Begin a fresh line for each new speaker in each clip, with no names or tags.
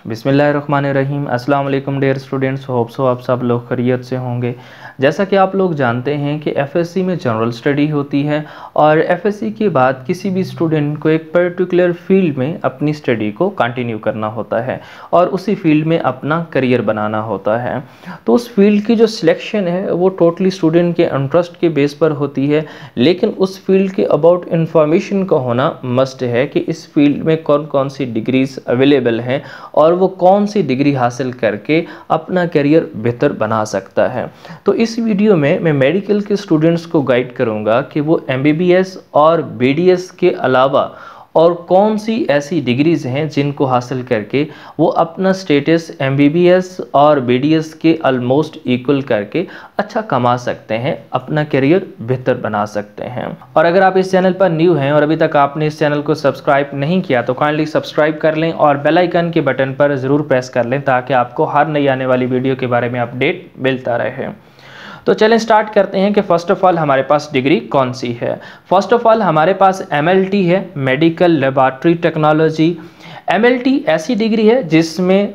बिस्मिल्लाहिर्रहमानिर्रहीम। अस्सलाम वालेकुम डियर स्टूडेंट्स, होप सो आप सब लोग खैरियत से होंगे। जैसा कि आप लोग जानते हैं कि एफएससी में जनरल स्टडी होती है और एफएससी के बाद किसी भी स्टूडेंट को एक पर्टिकुलर फील्ड में अपनी स्टडी को कंटिन्यू करना होता है और उसी फील्ड में अपना करियर बनाना होता है। तो उस फील्ड की जो सिलेक्शन है वो टोटली स्टूडेंट के इंटरेस्ट के बेस पर होती है, लेकिन उस फील्ड के अबाउट इंफॉर्मेशन का होना मस्ट है कि इस फील्ड में कौन कौन सी डिग्रीज अवेलेबल हैं और वो कौन सी डिग्री हासिल करके अपना करियर बेहतर बना सकता है। तो इस वीडियो में मैं मेडिकल के स्टूडेंट्स को गाइड करूंगा कि वो एमबीबीएस और बीडीएस के अलावा और कौन सी ऐसी डिग्रीज हैं जिनको हासिल करके वो अपना स्टेटस एमबीबीएस और बीडीएस के ऑलमोस्ट इक्वल करके अच्छा कमा सकते हैं, अपना करियर बेहतर बना सकते हैं। और अगर आप इस चैनल पर न्यू हैं और अभी तक आपने इस चैनल को सब्सक्राइब नहीं किया तो काइंडली सब्सक्राइब कर लें और बेल आइकन के बटन पर ज़रूर प्रेस कर लें ताकि आपको हर नई आने वाली वीडियो के बारे में अपडेट मिलता रहे। तो चलें स्टार्ट करते हैं कि फ़र्स्ट ऑफ ऑल हमारे पास डिग्री कौन सी है। फर्स्ट ऑफ ऑल हमारे पास एमएलटी है, मेडिकल लेबॉरेटरी टेक्नोलॉजी। एमएलटी ऐसी डिग्री है जिसमें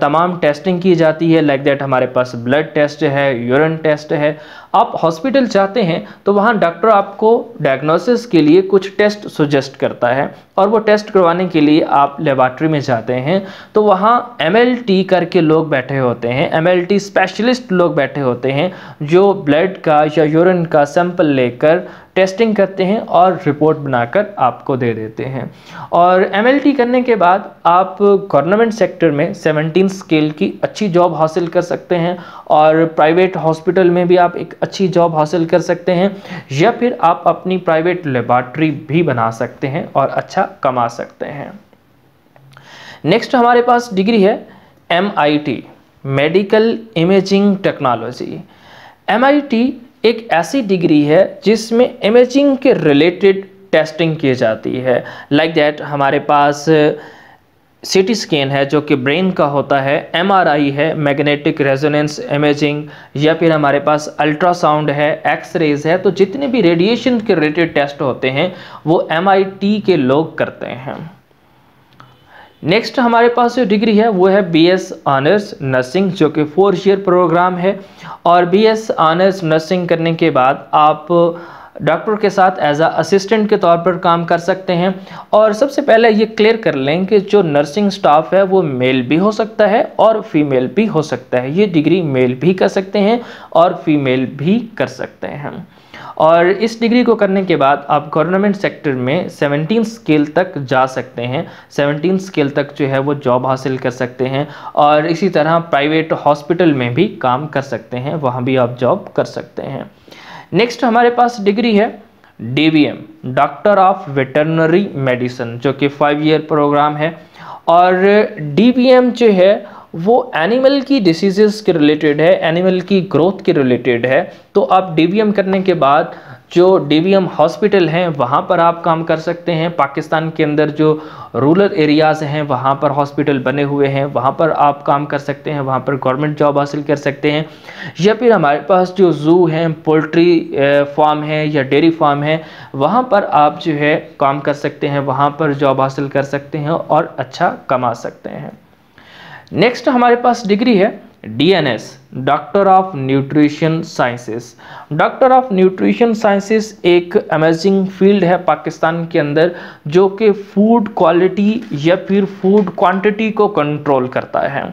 तमाम टेस्टिंग की जाती है, लाइक दैट हमारे पास ब्लड टेस्ट है, यूरिन टेस्ट है। आप हॉस्पिटल जाते हैं तो वहाँ डॉक्टर आपको डायग्नोसिस के लिए कुछ टेस्ट सजेस्ट करता है और वो टेस्ट करवाने के लिए आप लेबॉरेटरी में जाते हैं तो वहाँ एमएलटी करके लोग बैठे होते हैं, एमएलटी स्पेशलिस्ट लोग बैठे होते हैं जो ब्लड का या यूरिन का सैंपल लेकर टेस्टिंग करते हैं और रिपोर्ट बनाकर आपको दे देते हैं। और एमएलटी करने के बाद आप गवर्नमेंट सेक्टर में 17 स्केल की अच्छी जॉब हासिल कर सकते हैं और प्राइवेट हॉस्पिटल में भी आप एक अच्छी जॉब हासिल कर सकते हैं या फिर आप अपनी प्राइवेट लेबॉरेटरी भी बना सकते हैं और अच्छा कमा सकते हैं। नेक्स्ट हमारे पास डिग्री है MIT, medical imaging technology. MIT एक ऐसी डिग्री है जिसमें इमेजिंग के रिलेटेड टेस्टिंग की जाती है, लाइक दैट हमारे पास सीटी स्कैन है जो कि ब्रेन का होता है, MRI है मैग्नेटिक रेजोनेंस इमेजिंग, या फिर हमारे पास अल्ट्रासाउंड है, एक्सरेज है। तो जितने भी रेडिएशन के रिलेटेड टेस्ट होते हैं वो MIT के लोग करते हैं। नेक्स्ट हमारे पास जो डिग्री है वो है BS ऑनर्स नर्सिंग जो कि 4 ईयर प्रोग्राम है और BS ऑनर्स नर्सिंग करने के बाद आप डॉक्टर के साथ एज अ असिस्टेंट के तौर पर काम कर सकते हैं। और सबसे पहले ये क्लियर कर लें कि जो नर्सिंग स्टाफ है वो मेल भी हो सकता है और फीमेल भी हो सकता है। ये डिग्री मेल भी कर सकते हैं और फीमेल भी कर सकते हैं। और इस डिग्री को करने के बाद आप गवर्नमेंट सेक्टर में 17 स्केल तक जा सकते हैं, 17 स्केल तक जो है वो जॉब हासिल कर सकते हैं और इसी तरह प्राइवेट हॉस्पिटल में भी काम कर सकते हैं, वहाँ भी आप जॉब कर सकते हैं। नेक्स्ट हमारे पास डिग्री है DVM, doctor of veterinary medicine, जो कि 5 ईयर प्रोग्राम है। और DVM जो है वो एनिमल की डिसीजेस के रिलेटेड है, एनिमल की ग्रोथ के रिलेटेड है। तो आप DVM करने के बाद जो DVM हॉस्पिटल हैं वहाँ पर आप काम कर सकते हैं। पाकिस्तान के अंदर जो रूरल एरियाज़ हैं वहाँ पर हॉस्पिटल बने हुए हैं, वहाँ पर आप काम कर सकते हैं, वहाँ पर गवर्नमेंट जॉब हासिल कर सकते हैं। या फिर हमारे पास जो ज़ू हैं, पोल्ट्री फार्म है या डेयरी फार्म है, वहाँ पर आप जो है काम कर सकते हैं, वहाँ पर जॉब हासिल कर सकते हैं और अच्छा कमा सकते हैं। नेक्स्ट हमारे पास डिग्री है DNS, doctor of nutrition sciences. Doctor of nutrition sciences एक अमेजिंग फील्ड है पाकिस्तान के अंदर जो कि फूड क्वालिटी या फिर फूड क्वांटिटी को कंट्रोल करता है।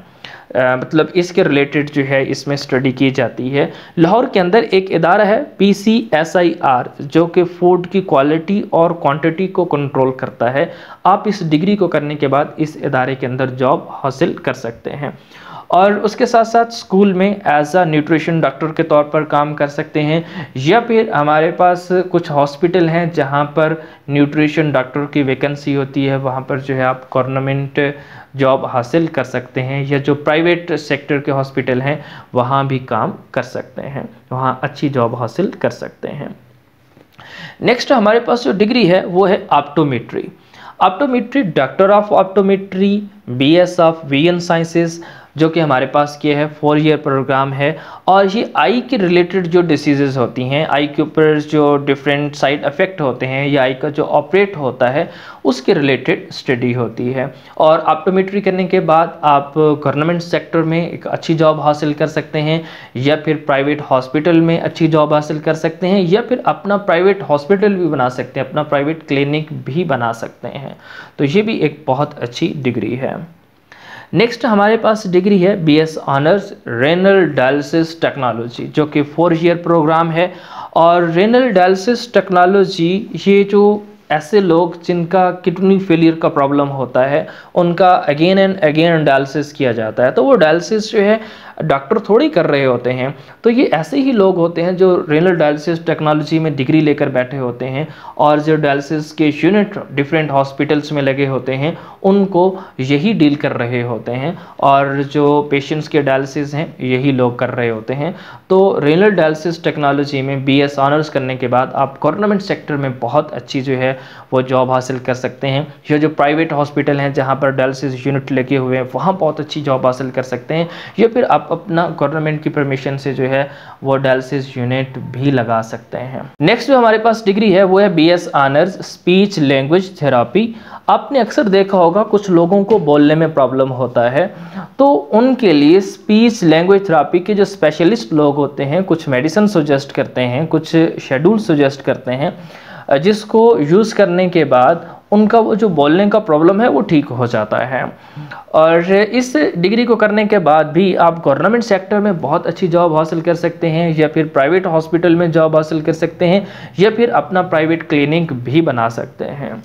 मतलब इसके रिलेटेड जो है इसमें स्टडी की जाती है। लाहौर के अंदर एक इदारा है PCSIR जो कि फूड की क्वालिटी और क्वांटिटी को कंट्रोल करता है। आप इस डिग्री को करने के बाद इस इदारे के अंदर जॉब हासिल कर सकते हैं और उसके साथ साथ स्कूल में एज अ न्यूट्रिशन डॉक्टर के तौर पर काम कर सकते हैं। या फिर हमारे पास कुछ हॉस्पिटल हैं जहां पर न्यूट्रिशन डॉक्टर की वैकेंसी होती है, वहां पर जो है आप गवर्नमेंट जॉब हासिल कर सकते हैं, या जो प्राइवेट सेक्टर के हॉस्पिटल हैं वहां भी काम कर सकते हैं, वहां अच्छी जॉब हासिल कर सकते हैं। नेक्स्ट हमारे पास जो डिग्री है वो है optometry. Optometry, doctor of optometry, BS of VN sciences, जो कि हमारे पास ये है 4 ईयर प्रोग्राम है। और ये आई के रिलेटेड जो डिसीज़ेज़ होती हैं, आई के ऊपर जो डिफरेंट साइड इफ़ेक्ट होते हैं या आई का जो ऑपरेट होता है उसके रिलेटेड स्टडी होती है। और ऑप्टोमेट्री करने के बाद आप गवर्नमेंट सेक्टर में एक अच्छी जॉब हासिल कर सकते हैं, या फिर प्राइवेट हॉस्पिटल में अच्छी जॉब हासिल कर सकते हैं, या फिर अपना प्राइवेट हॉस्पिटल भी बना सकते हैं, अपना प्राइवेट क्लिनिक भी बना सकते हैं। तो ये भी एक बहुत अच्छी डिग्री है। नेक्स्ट हमारे पास डिग्री है BS honours renal dialysis technology, जो कि 4 ईयर प्रोग्राम है। और रेनल डायलिसिस टेक्नोलॉजी, ये जो ऐसे लोग जिनका किडनी फेलियर का प्रॉब्लम होता है उनका अगेन एंड अगेन डायलिसिस किया जाता है। तो वो डायलिसिस जो है डॉक्टर थोड़ी कर रहे होते हैं, तो ये ऐसे ही लोग होते हैं जो रेनल डायलिसिस टेक्नोलॉजी में डिग्री लेकर बैठे होते हैं, और जो डायलिसिस के यूनिट डिफरेंट हॉस्पिटल्स में लगे होते हैं उनको यही डील कर रहे होते हैं, और जो पेशेंट्स के डायलिसिस हैं यही लोग कर रहे होते हैं। तो रेनल डायलिसिस टेक्नोलॉजी में BS ऑनर्स करने के बाद आप गवर्नमेंट सेक्टर में बहुत अच्छी जो है वो जॉब हासिल कर सकते हैं। या जो प्राइवेट हॉस्पिटल हैं जहाँ पर डायलिसिस यूनिट लगे हुए हैं वहाँ बहुत अच्छी जॉब हासिल कर सकते हैं, या फिर आप अपना गवर्नमेंट की परमिशन से जो है वो डायलिसिस यूनिट भी लगा सकते हैं। नेक्स्ट जो हमारे पास डिग्री है वो है BS honours speech language therapy. आपने अक्सर देखा होगा कुछ लोगों को बोलने में प्रॉब्लम होता है, तो उनके लिए स्पीच लैंग्वेज थेरापी के जो स्पेशलिस्ट लोग होते हैं कुछ मेडिसिन सजेस्ट करते हैं, कुछ शेड्यूल सजेस्ट करते हैं, जिसको यूज़ करने के बाद उनका वो जो बोलने का प्रॉब्लम है वो ठीक हो जाता है। और इस डिग्री को करने के बाद भी आप गवर्नमेंट सेक्टर में बहुत अच्छी जॉब हासिल कर सकते हैं, या फिर प्राइवेट हॉस्पिटल में जॉब हासिल कर सकते हैं, या फिर अपना प्राइवेट क्लिनिक भी बना सकते हैं।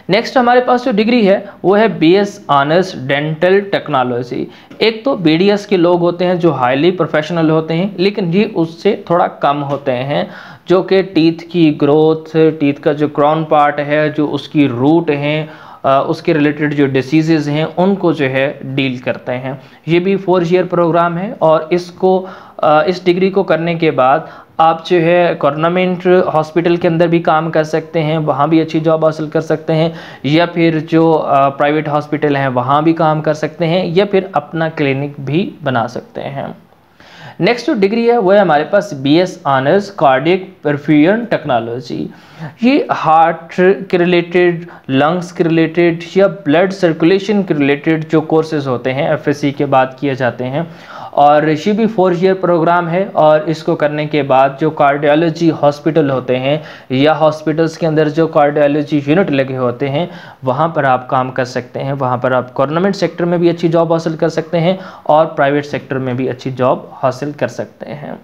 नेक्स्ट हमारे पास जो डिग्री है वो है BS ऑनर्स डेंटल टेक्नोलॉजी। एक तो BDS के लोग होते हैं जो हाईली प्रोफेशनल होते हैं, लेकिन ये उससे थोड़ा कम होते हैं, जो कि टीथ की ग्रोथ, टीथ का जो क्राउन पार्ट है, जो उसकी रूट हैं, उसके रिलेटेड जो डिसीज़ेज़ हैं उनको जो है डील करते हैं। ये भी 4 ईयर प्रोग्राम है, और इस डिग्री को करने के बाद आप जो है गवर्नमेंट हॉस्पिटल के अंदर भी काम कर सकते हैं, वहाँ भी अच्छी जॉब हासिल कर सकते हैं, या फिर जो प्राइवेट हॉस्पिटल हैं वहाँ भी काम कर सकते हैं, या फिर अपना क्लिनिक भी बना सकते हैं। नेक्स्ट जो डिग्री है वो है हमारे पास BS honours cardiac perfusion technology. ये हार्ट के रिलेटेड, लंग्स के रिलेटेड या ब्लड सर्कुलेशन के रिलेटेड जो कोर्सेज होते हैं FSC के बाद किए जाते हैं, और ये भी 4 ईयर प्रोग्राम है। और इसको करने के बाद जो कार्डियोलॉजी हॉस्पिटल होते हैं या हॉस्पिटल्स के अंदर जो कार्डियोलॉजी यूनिट लगे होते हैं वहाँ पर आप काम कर सकते हैं, वहाँ पर आप गवर्नमेंट सेक्टर में भी अच्छी जॉब हासिल कर सकते हैं और प्राइवेट सेक्टर में भी अच्छी जॉब हासिल कर सकते हैं।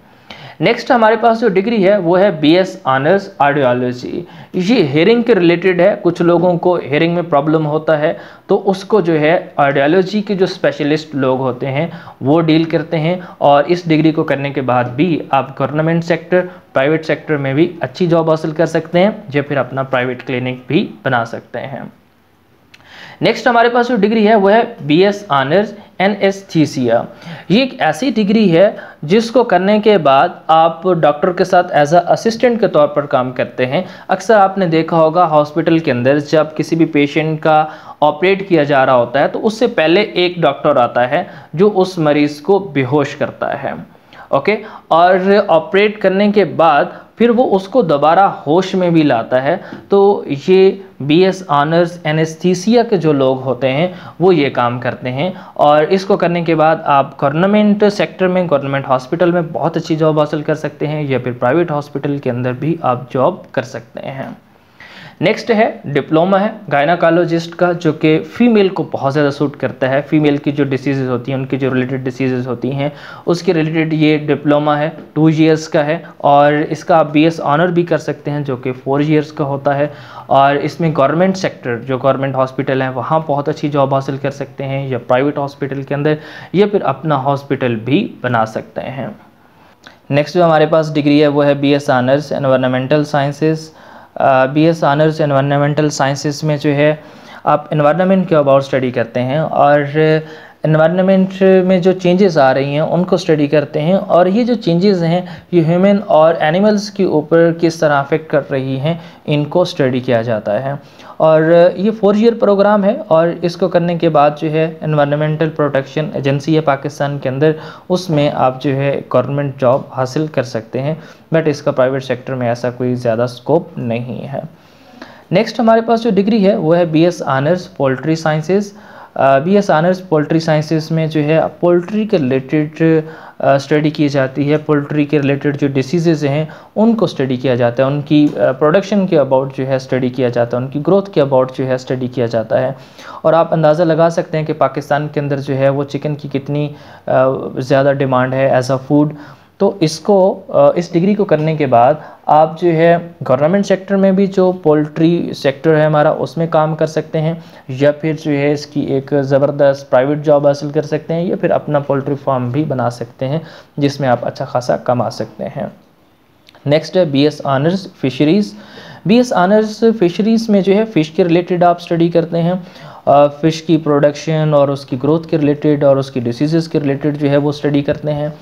नेक्स्ट हमारे पास जो डिग्री है वो है BS ऑनर्स ऑडियोलॉजी। ये हेयरिंग के रिलेटेड है, कुछ लोगों को हेयरिंग में प्रॉब्लम होता है तो उसको जो है ऑडियोलॉजी के जो स्पेशलिस्ट लोग होते हैं वो डील करते हैं, और इस डिग्री को करने के बाद भी आप गवर्नमेंट सेक्टर, प्राइवेट सेक्टर में भी अच्छी जॉब हासिल कर सकते हैं, या फिर अपना प्राइवेट क्लिनिक भी बना सकते हैं। नेक्स्ट हमारे पास जो डिग्री है वो है BS ऑनर्स एनेस्थीसिया। ये एक ऐसी डिग्री है जिसको करने के बाद आप डॉक्टर के साथ एज अ असिस्टेंट के तौर पर काम करते हैं। अक्सर आपने देखा होगा हॉस्पिटल के अंदर जब किसी भी पेशेंट का ऑपरेट किया जा रहा होता है तो उससे पहले एक डॉक्टर आता है जो उस मरीज़ को बेहोश करता है, ओके, और ऑपरेट करने के बाद फिर वो उसको दोबारा होश में भी लाता है। तो ये BS ऑनर्स एनेस्थीसिया के जो लोग होते हैं वो ये काम करते हैं, और इसको करने के बाद आप गवर्नमेंट सेक्टर में, गवर्नमेंट हॉस्पिटल में बहुत अच्छी जॉब हासिल कर सकते हैं, या फिर प्राइवेट हॉस्पिटल के अंदर भी आप जॉब कर सकते हैं। नेक्स्ट है डिप्लोमा है गायनाकोलॉजिस्ट का, जो कि फ़ीमेल को बहुत ज़्यादा सूट करता है। फीमेल की जो डिसीज़ेज़ होती हैं, उनकी जो रिलेटेड डिसीज़ेज़ होती हैं उसके रिलेटेड ये डिप्लोमा है, 2 ईयर्स का है, और इसका आप BS ऑनर भी कर सकते हैं जो कि 4 ईयर्स का होता है। और इसमें गवर्नमेंट सेक्टर, जो गवर्नमेंट हॉस्पिटल हैं वहाँ बहुत अच्छी जॉब हासिल कर सकते हैं, या प्राइवेट हॉस्पिटल के अंदर, या फिर अपना हॉस्पिटल भी बना सकते हैं। नेक्स्ट जो हमारे पास डिग्री है वो है BS honours environmental sciences. BS honours environmental sciences में जो है आप एनवायरनमेंट के अबाउट स्टडी करते हैं, और एनवायरनमेंट में जो चेंजेस आ रही हैं उनको स्टडी करते हैं, और ये जो चेंजेस हैं ये ह्यूमन और एनिमल्स के ऊपर किस तरह अफेक्ट कर रही हैं, इनको स्टडी किया जाता है। और ये 4 ईयर प्रोग्राम है, और इसको करने के बाद जो है एनवायरनमेंटल प्रोटेक्शन एजेंसी है पाकिस्तान के अंदर, उसमें आप जो है गवर्नमेंट जॉब हासिल कर सकते हैं, बट इसका प्राइवेट सेक्टर में ऐसा कोई ज़्यादा स्कोप नहीं है। नेक्स्ट हमारे पास जो डिग्री है वो है BS honours poultry sciences. BS honours poultry sciences में जो है पोल्ट्री के रिलेटेड स्टडी की जाती है। पोल्ट्री के रिलेटेड जो डिसीज़ेज़ हैं उनको स्टडी किया जाता है, उनकी प्रोडक्शन के अबाउट जो है स्टडी किया जाता है, उनकी ग्रोथ के अबाउट जो है स्टडी किया जाता है। और आप अंदाज़ा लगा सकते हैं कि पाकिस्तान के अंदर जो है वो चिकन की कितनी ज़्यादा डिमांड है एज अ फूड। तो इसको इस डिग्री को करने के बाद आप जो है गवर्नमेंट सेक्टर में भी जो पोल्ट्री सेक्टर है हमारा उसमें काम कर सकते हैं, या फिर जो है इसकी एक ज़बरदस्त प्राइवेट जॉब हासिल कर सकते हैं, या फिर अपना पोल्ट्री फार्म भी बना सकते हैं जिसमें आप अच्छा खासा कमा सकते हैं। नेक्स्ट है BS honours fisheries. BS honours fisheries में जो है फ़िश के रिलेटेड आप स्टडी करते हैं, फ़िश की प्रोडक्शन और उसकी ग्रोथ के रिलेटेड और उसकी डिसीज़ के रिलेटेड जो है वो स्टडी करते हैं।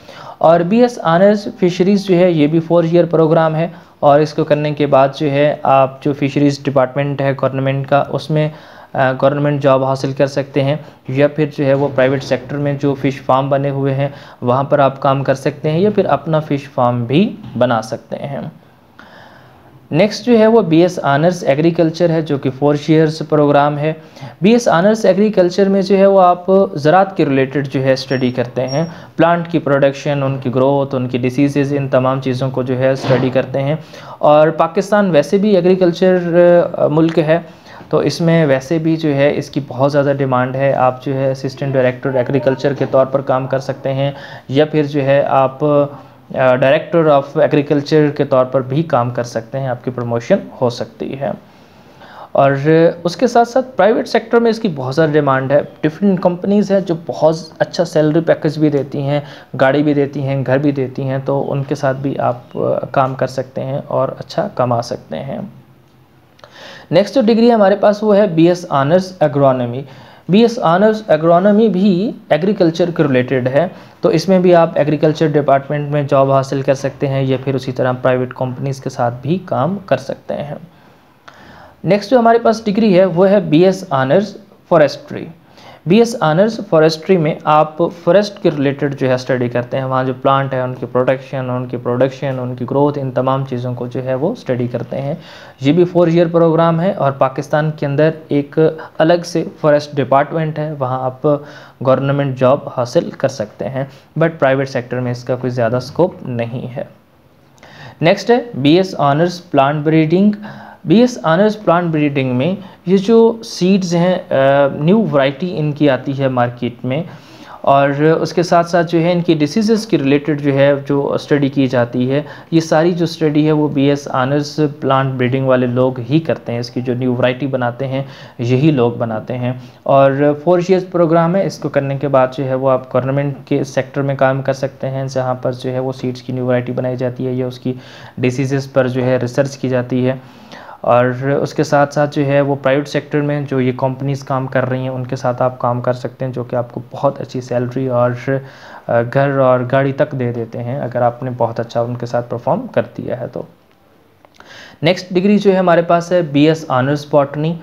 और BS ऑनर्स फिशरीज़ जो है ये भी 4 ईयर प्रोग्राम है, और इसको करने के बाद जो है आप जो फिशरीज़ डिपार्टमेंट है गवर्नमेंट का उसमें गवर्नमेंट जॉब हासिल कर सकते हैं, या फिर जो है वो प्राइवेट सेक्टर में जो फ़िश फार्म बने हुए हैं वहाँ पर आप काम कर सकते हैं, या फिर अपना फ़िश फार्म भी बना सकते हैं। नेक्स्ट जो है वो BS ऑनर्स एग्रीकल्चर है, जो कि 4 ईयर्स प्रोग्राम है। BS ऑनर्स एग्रीकल्चर में जो है वो आप ज़राअत के रिलेटेड जो है स्टडी करते हैं, प्लांट की प्रोडक्शन, उनकी ग्रोथ, उनकी डिसीज़ेज़, इन तमाम चीज़ों को जो है स्टडी करते हैं। और पाकिस्तान वैसे भी एग्रीकल्चर मुल्क है, तो इसमें वैसे भी जो है इसकी बहुत ज़्यादा डिमांड है। आप जो है असिस्टेंट डायरेक्टर एग्रीकल्चर के तौर पर काम कर सकते हैं, या फिर जो है आप डायरेक्टर ऑफ एग्रीकल्चर के तौर पर भी काम कर सकते हैं, आपकी प्रमोशन हो सकती है। और उसके साथ साथ प्राइवेट सेक्टर में इसकी बहुत ज़्यादा डिमांड है। डिफरेंट कंपनीज़ हैं जो बहुत अच्छा सैलरी पैकेज भी देती हैं, गाड़ी भी देती हैं, घर भी देती हैं, तो उनके साथ भी आप काम कर सकते हैं और अच्छा कमा सकते हैं। नेक्स्ट जो डिग्री हमारे पास वो है BS honours agronomy. BS honours agronomy भी एग्रीकल्चर के रिलेटेड है, तो इसमें भी आप एग्रीकल्चर डिपार्टमेंट में जॉब हासिल कर सकते हैं, या फिर उसी तरह प्राइवेट कंपनीज़ के साथ भी काम कर सकते हैं। नेक्स्ट जो हमारे पास डिग्री है वो है BS honours forestry. BS honours forestry में आप फॉरेस्ट के रिलेटेड जो है स्टडी करते हैं, वहाँ जो प्लांट है उनकी प्रोडक्शन, उनकी ग्रोथ, इन तमाम चीज़ों को जो है वो स्टडी करते हैं। ये भी 4 ईयर प्रोग्राम है, और पाकिस्तान के अंदर एक अलग से फॉरेस्ट डिपार्टमेंट है, वहाँ आप गवर्नमेंट जॉब हासिल कर सकते हैं, बट प्राइवेट सेक्टर में इसका कोई ज़्यादा स्कोप नहीं है। नेक्स्ट है BS honours plant breeding. BS honours plant breeding में ये जो सीड्स हैं, न्यू वैरायटी इनकी आती है मार्केट में, और उसके साथ साथ जो है इनकी डिसीज़ेज़ के रिलेटेड जो है जो स्टडी की जाती है, ये सारी जो स्टडी है वो BS ऑनर्स प्लांट ब्रीडिंग वाले लोग ही करते हैं। इसकी जो न्यू वैरायटी बनाते हैं यही लोग बनाते हैं, और 4 ईयर्स प्रोग्राम है। इसको करने के बाद जो है वो आप गवर्नमेंट के सेक्टर में काम कर सकते हैं, जहाँ पर जो है वो सीड्स की न्यू वैरायटी बनाई जाती है, या उसकी डिसीज़ेज़ पर जो है रिसर्च की जाती है। और उसके साथ साथ जो है वो प्राइवेट सेक्टर में जो ये कंपनीज़ काम कर रही हैं उनके साथ आप काम कर सकते हैं, जो कि आपको बहुत अच्छी सैलरी और घर और गाड़ी तक दे देते हैं अगर आपने बहुत अच्छा उनके साथ परफॉर्म कर दिया है तो। नेक्स्ट डिग्री जो है हमारे पास है BS ऑनर्स बॉटनी।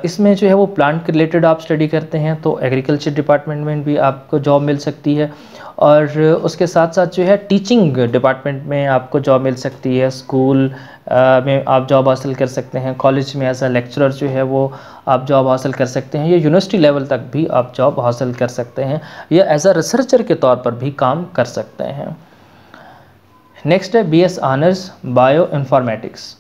इसमें जो है वो प्लांट के रिलेटेड आप स्टडी करते हैं, तो एग्रीकल्चर डिपार्टमेंट में भी आपको जॉब मिल सकती है, और उसके साथ साथ जो है टीचिंग डिपार्टमेंट में आपको जॉब मिल सकती है। स्कूल में आप जॉब हासिल कर सकते हैं, कॉलेज में एज अ लेक्चरर जो है वो आप जॉब हासिल कर सकते हैं, या यूनिवर्सिटी लेवल तक भी आप जॉब हासिल कर सकते हैं, या एज अ रिसर्चर के तौर पर भी काम कर सकते हैं। नेक्स्ट है BS honours bio informatics.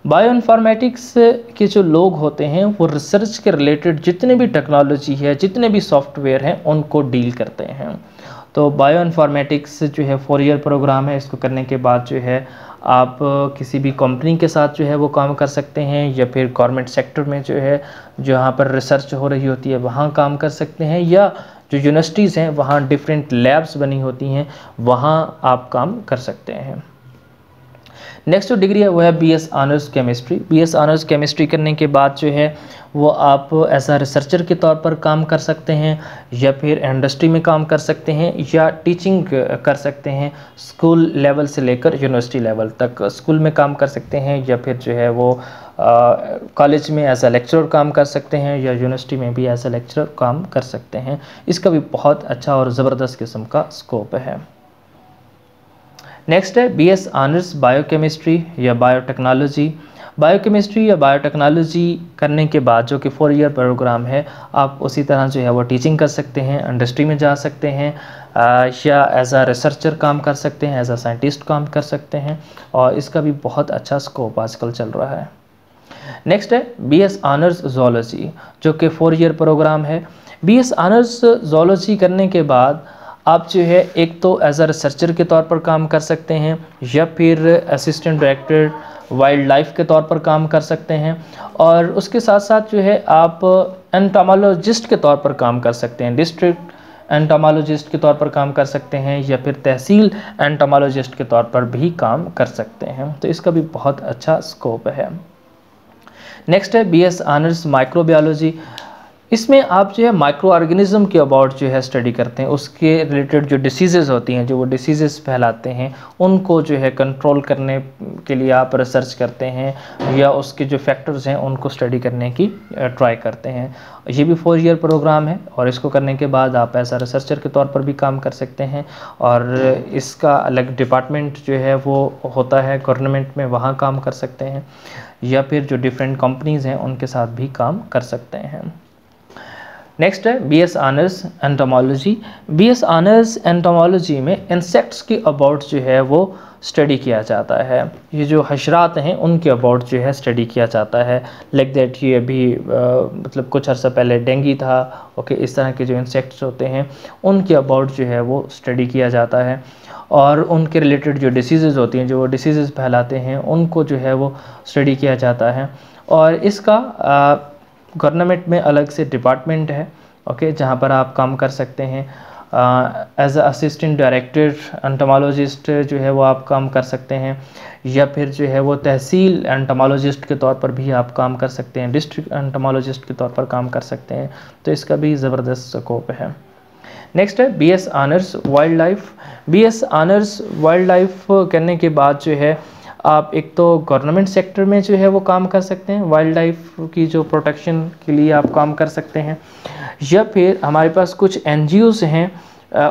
Bio informatics के जो लोग होते हैं वो रिसर्च के रिलेटेड जितने भी टेक्नोलॉजी है, जितने भी सॉफ्टवेयर हैं उनको डील करते हैं। तो बायो इन्फॉर्मेटिक्स जो है 4 ईयर प्रोग्राम है। इसको करने के बाद जो है आप किसी भी कंपनी के साथ जो है वो काम कर सकते हैं, या फिर गवर्नमेंट सेक्टर में जो है जहाँ पर रिसर्च हो रही होती है वहाँ काम कर सकते हैं, या जो यूनिवर्सिटीज़ हैं वहाँ डिफरेंट लैब्स बनी होती हैं वहाँ आप काम कर सकते हैं। नेक्स्ट जो डिग्री है वो है BS honours chemistry. BS honours chemistry करने के बाद जो है वो आप एज आ रिसर्चर के तौर पर काम कर सकते हैं, या फिर इंडस्ट्री में काम कर सकते हैं, या टीचिंग कर सकते हैं। स्कूल लेवल से लेकर यूनिवर्सिटी लेवल तक स्कूल में काम कर सकते हैं, या फिर जो है वो कॉलेज में एज अ लेक्चरर काम कर सकते हैं, या यूनिवर्सिटी में भी एज अ लेक्चरर काम कर सकते हैं। इसका भी बहुत अच्छा और ज़बरदस्त किस्म का स्कोप है। नेक्स्ट है बीएस ऑनर्स बायोकेमिस्ट्री या बायोटेक्नोलॉजी। बायोकेमिस्ट्री या बायोटेक्नोलॉजी करने के बाद जो कि 4 ईयर प्रोग्राम है, आप उसी तरह जो है वो टीचिंग कर सकते हैं, इंडस्ट्री में जा सकते हैं, या एज आ रिसर्चर काम कर सकते हैं, एज आ साइंटिस्ट काम कर सकते हैं, और इसका भी बहुत अच्छा स्कोप आजकल चल रहा है। नेक्स्ट है बीएस ऑनर्स ज़ूलॉजी, जो कि 4 ईयर प्रोग्राम है। बीएस ऑनर्स ज़ूलॉजी करने के बाद आप जो है एक तो एज अ रिसर्चर के तौर पर काम कर सकते हैं, या फिर असिस्टेंट डायरेक्टर वाइल्ड लाइफ के तौर पर काम कर सकते हैं, और उसके साथ साथ जो है आप एंटोमोलॉजिस्ट के तौर पर काम कर सकते हैं, डिस्ट्रिक्ट एंटोमोलॉजिस्ट के तौर पर काम कर सकते हैं, या फिर तहसील एंटोमोलॉजिस्ट के तौर पर भी काम कर सकते हैं। तो इसका भी बहुत अच्छा स्कोप है। नेक्स्ट है बीएस ऑनर्स माइक्रोबायोलॉजी। इसमें आप जो है माइक्रो ऑर्गेनिज्म के अबाउट जो है स्टडी करते हैं, उसके रिलेटेड जो डिसीज़ेज़ होती हैं, जो वो डिसीज़ेज़ फैलाते हैं, उनको जो है कंट्रोल करने के लिए आप रिसर्च करते हैं, या उसके जो फैक्टर्स हैं उनको स्टडी करने की ट्राई करते हैं। ये भी 4 ईयर प्रोग्राम है, और इसको करने के बाद आप ऐसा रिसर्चर के तौर पर भी काम कर सकते हैं, और इसका अलग डिपार्टमेंट जो है वो होता है गवर्नमेंट में, वहाँ काम कर सकते हैं, या फिर जो डिफरेंट कंपनीज़ हैं उनके साथ भी काम कर सकते हैं। नेक्स्ट है BS honours entomology. BS honours entomology में इंसेक्ट्स के अबाउट जो है वो स्टडी किया जाता है। ये जो हशरात हैं उनके अबाउट जो है स्टडी किया जाता है। लाइक दैट ये अभी मतलब कुछ अर्सा पहले डेंगू था, ओके, इस तरह के जो इंसेक्ट्स होते हैं उनके अबाउट जो है वो स्टडी किया जाता है, और उनके रिलेटेड जो डिसीज़ेज़ होती हैं, जो वो डिसीज़ेज़ फैलाते हैं, उनको जो है वो स्टडी किया जाता है। और इसका गवर्नमेंट में अलग से डिपार्टमेंट है, ओके, जहाँ पर आप काम कर सकते हैं। एज असिस्टेंट डायरेक्टर एंटोमोलॉजिस्ट जो है वो आप काम कर सकते हैं, या फिर जो है वो तहसील एंटोमोलॉजिस्ट के तौर पर भी आप काम कर सकते हैं, डिस्ट्रिक्ट एंटोमोलॉजिस्ट के तौर पर काम कर सकते हैं। तो इसका भी ज़बरदस्त स्कोप है। नेक्स्ट है BS honours wildlife. BS honours wildlife करने के बाद जो है आप एक तो गवर्नमेंट सेक्टर में जो है वो काम कर सकते हैं, वाइल्ड लाइफ की जो प्रोटेक्शन के लिए आप काम कर सकते हैं, या फिर हमारे पास कुछ एनजीओज़ हैं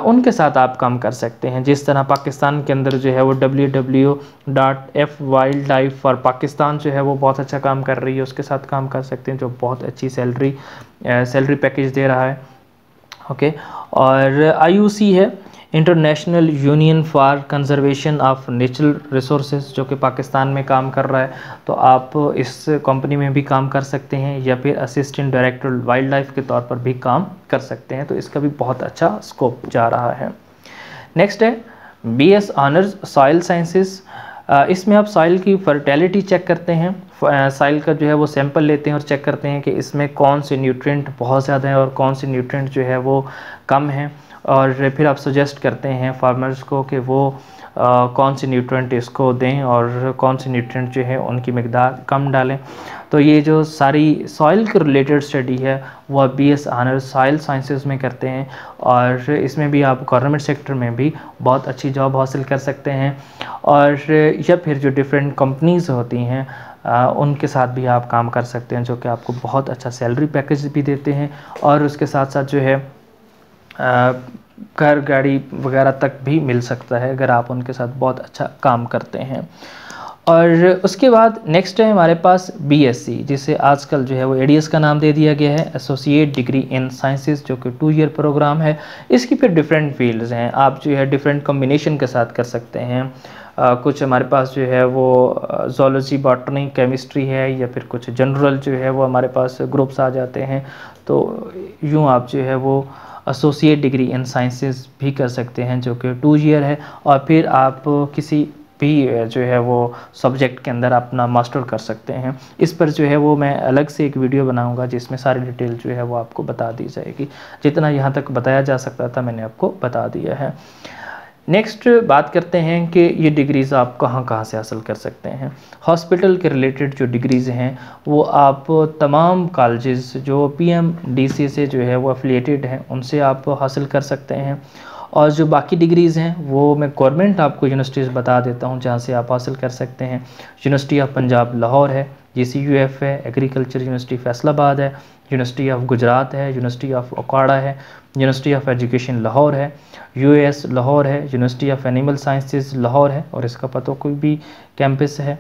उनके साथ आप काम कर सकते हैं। जिस तरह पाकिस्तान के अंदर जो है वो www.f wildlife for पाकिस्तान जो है वो बहुत अच्छा काम कर रही है, उसके साथ काम कर सकते हैं, जो बहुत अच्छी सैलरी पैकेज दे रहा है, ओके। और IUC है, international union for conservation of natural resources, जो कि पाकिस्तान में काम कर रहा है। तो आप इस कंपनी में भी काम कर सकते हैं, या फिर असिस्टेंट डायरेक्टर वाइल्ड लाइफ के तौर पर भी काम कर सकते हैं। तो इसका भी बहुत अच्छा स्कोप जा रहा है। नेक्स्ट है बीएस ऑनर्स सॉइल साइंसेस। इसमें आप सॉइल की फर्टिलिटी चेक करते हैं, सॉइल का जो है वो सैंपल लेते हैं और चेक करते हैं कि इसमें कौन से न्यूट्रिएंट बहुत ज़्यादा हैं और कौन से न्यूट्रिएंट जो है वो कम हैं, और फिर आप सजेस्ट करते हैं फार्मर्स को कि वो कौन से न्यूट्रिएंट इसको दें और कौन से न्यूट्रिएंट जो है उनकी मिकदार कम डालें। तो ये जो सारी सॉइल के रिलेटेड स्टडी है वो बीएस ऑनर्स सॉइल साइंसेस में करते हैं, और इसमें भी आप गवर्नमेंट सेक्टर में भी बहुत अच्छी जॉब हासिल कर सकते हैं, और या फिर जो डिफरेंट कंपनीज़ होती हैं उनके साथ भी आप काम कर सकते हैं, जो कि आपको बहुत अच्छा सैलरी पैकेज भी देते हैं, और उसके साथ साथ जो है घर गाड़ी वगैरह तक भी मिल सकता है अगर आप उनके साथ बहुत अच्छा काम करते हैं। और उसके बाद नेक्स्ट है हमारे पास बीएससी, जिसे आजकल जो है वो एडीएस का नाम दे दिया गया है, एसोसिएट डिग्री इन साइंसेस, जो कि 2 ईयर प्रोग्राम है। इसकी फिर डिफरेंट फील्ड्स हैं, आप जो है डिफरेंट कॉम्बिनेशन के साथ कर सकते हैं। कुछ हमारे पास जो है वो ज़ूलॉजी, बॉटनी, केमिस्ट्री है, या फिर कुछ जनरल जो है वो हमारे पास ग्रुप्स आ जाते हैं। तो यूँ आप जो है वो एसोसिएट डिग्री इन साइंसेस भी कर सकते हैं, जो कि 2 ईयर है, और फिर आप किसी भी जो है वो सब्जेक्ट के अंदर अपना मास्टर कर सकते हैं। इस पर जो है वो मैं अलग से एक वीडियो बनाऊंगा जिसमें सारी डिटेल जो है वो आपको बता दी जाएगी। जितना यहाँ तक बताया जा सकता था मैंने आपको बता दिया है। नेक्स्ट बात करते हैं कि ये डिग्रीज़ आप कहाँ कहाँ से हासिल कर सकते हैं। हॉस्पिटल के रिलेटेड जो डिग्रीज़ हैं वो आप तमाम कॉलेजेस जो PMDC से जो है वो एफिलिएटेड हैं उनसे आप हासिल कर सकते हैं। और जो बाकी डिग्रीज़ हैं वो मैं गवर्नमेंट आपको यूनिवर्सिटीज़ बता देता हूँ जहाँ से आप हासिल कर सकते हैं। यूनिवर्सिटी ऑफ पंजाब लाहौर है, GCUF है, एग्रीकल्चर यूनिवर्सिटी फैसलाबाद है, यूनिवर्सिटी ऑफ गुजरात है, यूनिवर्सिटी ऑफ ओकाड़ा है, यूनिवर्सिटी ऑफ एजुकेशन लाहौर है, US लाहौर है, university of animal sciences Lahore है और इसका पता कोई भी कैंपस है,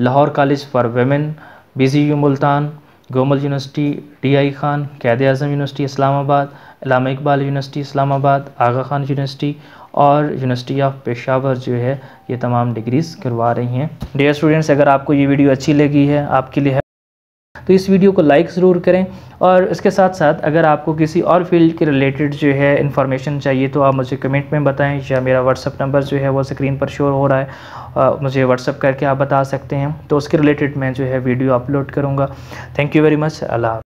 Lahore college for women, BZU Multan, Gomal university, DI Khan, कैद आज़म यूनिवर्सिटी इस्लामाबाद, इलामा इकबाल यूनिवर्सिटी इस्लामाबाद, आगा खान यूनिवर्सिटी और यूनिवर्सिटी ऑफ पेशावर जो है ये तमाम डिग्रीज़ करवा रही हैं। डियर स्टूडेंट्स, अगर आपको ये वीडियो अच्छी लगी है, आपके लिए है, तो इस वीडियो को लाइक ज़रूर करें और इसके साथ साथ अगर आपको किसी और फील्ड के रिलेटेड जो है इन्फॉर्मेशन चाहिए तो आप मुझे कमेंट में बताएं या मेरा व्हाट्सअप नंबर जो है वो स्क्रीन पर शो हो रहा है, मुझे व्हाट्सअप करके आप बता सकते हैं, तो उसके रिलेटेड मैं जो है वीडियो अपलोड करूँगा। Thank you very much. Allah.